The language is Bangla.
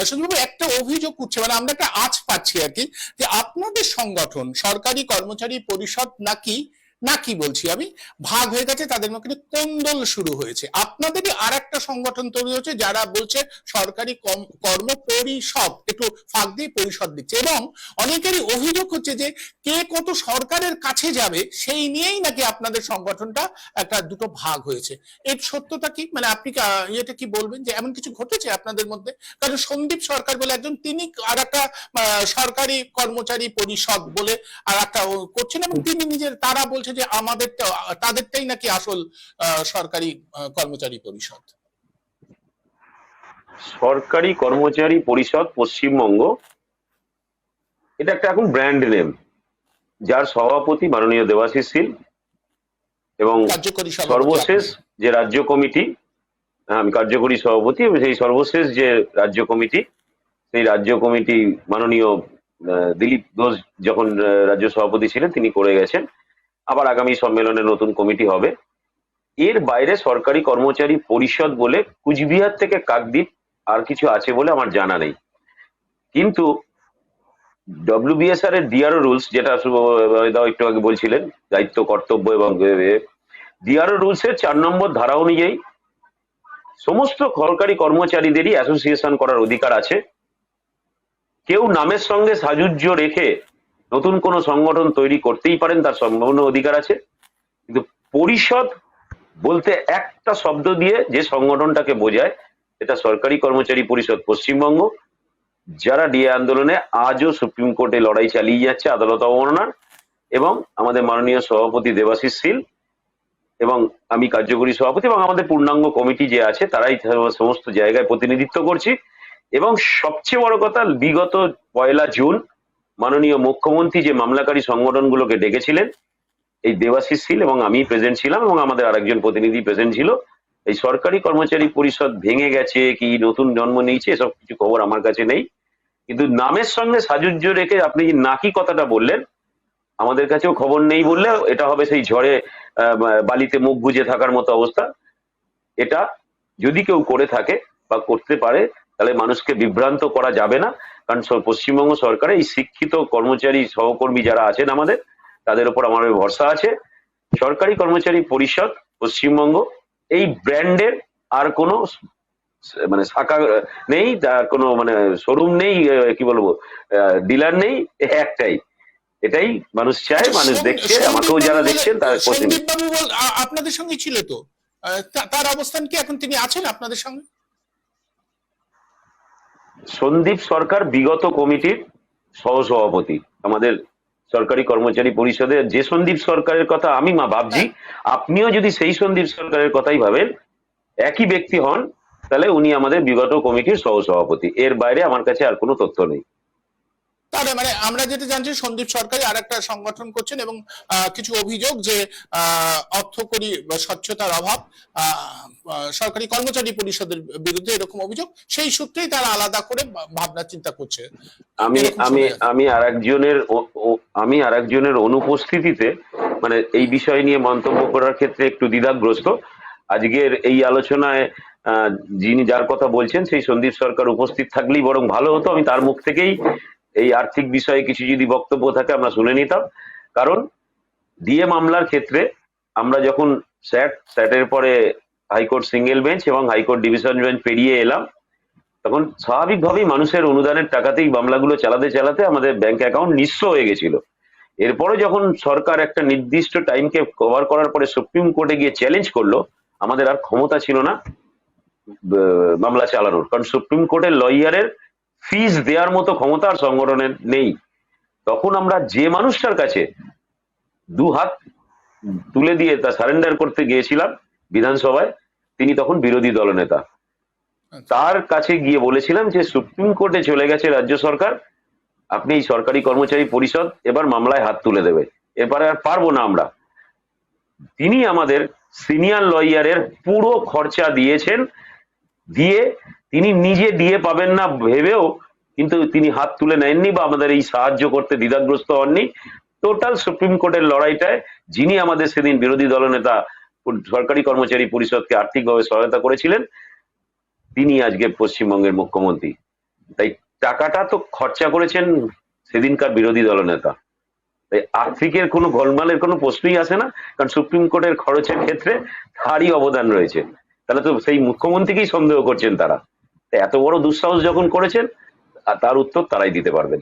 সঞ্জীববাবু, একটা অভিযোগ উঠছে, মানে আমরা একটা আঁচ পাচ্ছি আর কি, যে আপনাদের সংগঠন সরকারি কর্মচারী পরিষদ নাকি নাকি বলছি আমি, ভাগ হয়ে গেছে, তাদের মধ্যে কোন্দল শুরু হয়েছে। আপনাদেরই আর একটা সংগঠন তৈরি হচ্ছে যারা বলছে সরকারি কর্ম পরিষদ, একটু ফাঁক দিয়ে পরিষদ দিচ্ছে, এবং অনেকেরই অভিযোগ হচ্ছে যে কে কত সরকারের কাছে যাবে সেই নিয়েই নাকি আপনাদের সংগঠনটা একটা দুটো ভাগ হয়েছে। এর সত্যতা কি, মানে আপনি ইয়েটা কি বলবেন যে এমন কিছু ঘটেছে আপনাদের মধ্যে? কারণ সন্দীপ সরকার বলে একজন, তিনি আর একটা সরকারি কর্মচারী পরিষদ বলে আর একটা করছেন, এবং তিনি নিজের, তারা বলছে যে আমাদের তাদেরটাই নাকি আসল সরকারি কর্মচারী পরিষদ। সরকারি কর্মচারী পরিষদ পশ্চিমবঙ্গ, এটা একটা এখন ব্র্যান্ড নেম, যার সভাপতি মাননীয় দেবাশিস শীল এবং সর্বশেষ যে রাজ্য কমিটি, আমি কার্যকরী সভাপতি, এবং সেই সর্বশেষ যে রাজ্য কমিটি, সেই রাজ্য কমিটি মাননীয় দিলীপ ঘোষ যখন রাজ্য সভাপতি ছিলেন তিনি করে গেছেন। আবার আগামী সম্মেলনে নতুন কমিটি হবে। এর বাইরে সরকারি কর্মচারী পরিষদ বলে কুচবিহার থেকে কাকদ্বীপ আর কিছু আছে বলে আমার জানা নেই। কিন্তু ডব্লিউবিএসআর এর ডিআরও রুলস, যেটা একটু আগে বলছিলেন, দায়িত্ব কর্তব্য এবং ডিআরও রুলস এর 4 নম্বর ধারা অনুযায়ী সমস্ত সরকারি কর্মচারীদেরই অ্যাসোসিয়েশন করার অধিকার আছে। কেউ নামের সঙ্গে সাযুজ্য রেখে নতুন কোনো সংগঠন তৈরি করতেই পারেন, তার সম্পূর্ণ অধিকার আছে। কিন্তু পরিষদ বলতে একটা শব্দ দিয়ে যে সংগঠনটাকে বোঝায়, এটা সরকারি কর্মচারী পরিষদ পশ্চিমবঙ্গ, যারা ডিএ আন্দোলনে আজও সুপ্রিম কোর্টে লড়াই চালিয়ে যাচ্ছে আদালত অবমাননার, এবং আমাদের মাননীয় সভাপতি দেবাশিস শীল এবং আমি কার্যকরী সভাপতি এবং আমাদের পূর্ণাঙ্গ কমিটি যে আছে তারাই সমস্ত জায়গায় প্রতিনিধিত্ব করছি। এবং সবচেয়ে বড় কথা, বিগত 1 জুন মাননীয় মুখ্যমন্ত্রী যে মামলাকারী সংগঠনগুলোকে ডেকেছিলেন, এই দেবাশিস শীল এবং আমি প্রেজেন্ট ছিলাম, এবং আমাদের আরেকজন প্রতিনিধি প্রেজেন্ট ছিল। এই সরকারি কর্মচারী পরিষদ ভেঙে গেছে কি নতুন জন্ম নিয়েছে এসব কিছু খবর আমার কাছে নেই। কিন্তু নামের সঙ্গে সাযুজ্য রেখে আপনি যে নাকি কথাটা বললেন, আমাদের কাছেও খবর নেই বললে এটা হবে সেই ঝড়ে বালিতে মুখ গুজে থাকার মতো অবস্থা। এটা যদি কেউ করে থাকে বা করতে পারে, তাহলে মানুষকে বিভ্রান্ত করা যাবে না। কারণ পশ্চিমবঙ্গ সরকারে এই শিক্ষিত কর্মচারী সহকর্মী যারা আছেন আমাদের, তাদের উপর আমাদের ভরসা আছে। সরকারি কর্মচারী পরিষদ পশ্চিমবঙ্গ, এই ব্র্যান্ডের আর কোনো মানে শাখা নেই, তার কোনো মানে শোরুম নেই, কি বলবো, ডিলার নেই, একটাই। এটাই মানুষ চায়, মানুষ দেখছে, আমাকেও যারা দেখছেন তার সন্দীপ বাবু আপনাদের সঙ্গে ছিল তো, তার অবস্থান কি এখন? তিনি আছেন আপনাদের সঙ্গে? সন্দীপ সরকার বিগত কমিটির সহসভাপতি আমাদের সরকারি কর্মচারী পরিষদের। যে সন্দীপ সরকারের কথা আমি ভাবছি, আপনিও যদি সেই সন্দীপ সরকারের কথাই ভাবেন, একই ব্যক্তি হন, তাহলে উনি আমাদের বিগত কমিটির সহসভাপতি। এর বাইরে আমার কাছে আর কোনো তথ্য নেই। তাহলে মানে আমরা যেটা জানছি, সন্দীপ সরকারই আর একটা সংগঠন করছেন, এবং কিছু অভিযোগ যে অর্থকরী স্বচ্ছতার অভাব সরকারি কর্মচারী পরিষদের বিরুদ্ধে, এরকম অভিযোগ, সেই সূত্রেই তারা আলাদা করে ভাবনা চিন্তা করছে। আমি আমি আমি আর একজনের অনুপস্থিতিতে মানে এই বিষয় নিয়ে মন্তব্য করার ক্ষেত্রে একটু দ্বিধাগ্রস্ত। আজকের এই আলোচনায় যিনি যার কথা বলছেন সেই সন্দীপ সরকার উপস্থিত থাকলেই বরং ভালো হতো। আমি তার মুখ থেকেই এই আর্থিক বিষয়ে কিছু যদি বক্তব্য থাকে আমরা শুনে নিতাম। কারণ ডিএ মামলার ক্ষেত্রে আমরা যখন স্যাটের পরে হাইকোর্ট সিঙ্গেল বেঞ্চ এবং হাইকোর্ট ডিভিশন বেঞ্চ পেরিয়ে এলাম, তখন স্বাভাবিকভাবেই মানুষের অনুদানের টাকাতেই মামলাগুলো চালাতে চালাতে আমাদের ব্যাংক অ্যাকাউন্ট নিঃস্ব হয়ে গেছিল। এরপরে যখন সরকার একটা নির্দিষ্ট টাইমকে কভার করার পরে সুপ্রিম কোর্টে গিয়ে চ্যালেঞ্জ করলো, আমাদের আর ক্ষমতা ছিল না মামলা চালানোর, কারণ সুপ্রিম কোর্টের লয়ারের ফিস দেওয়ার মতো ক্ষমতা আর সংগঠনের নেই। তখন আমরা যে মানুষটার কাছে 2 হাত তুলে দিয়ে তা সারেন্ডার করতে গিয়েছিলাম বিধানসভায়, তিনি তখন বিরোধী দলনেতা, তার কাছে গিয়ে বলেছিলাম যে সুপ্রিম কোর্টে চলে গেছে রাজ্য সরকার, আপনি এই সরকারি কর্মচারী পরিষদ এবার মামলায় হাত তুলে দেবে, এবারে আর পারবো না আমরা। তিনি আমাদের সিনিয়র লয়ারের পুরো খরচা দিয়েছেন, দিয়ে তিনি নিজে দিয়ে পাবেন না ভেবেও কিন্তু তিনি হাত তুলে নেননি বা আমাদের এই সাহায্য করতে দ্বিধাগ্রস্ত হননি। টোটাল সুপ্রিম কোর্টের লড়াইটায় যিনি আমাদের সেদিন বিরোধী দলনেতা সরকারি কর্মচারী পরিষদকে আর্থিকভাবে সহায়তা করেছিলেন, তিনি আজকে পশ্চিমবঙ্গের মুখ্যমন্ত্রী। তাই টাকাটা তো খরচা করেছেন সেদিনকার বিরোধী দলনেতা। তাই আর্থিকের কোনো গোলমালের কোনো প্রশ্নই আসে না, কারণ সুপ্রিম কোর্টের খরচের ক্ষেত্রে তারই অবদান রয়েছে। তাহলে তো সেই মুখ্যমন্ত্রীকেই সন্দেহ করছেন তারা। তাই এত বড় দুঃসাহস যখন করেছেন, তার উত্তর তারাই দিতে পারবেন।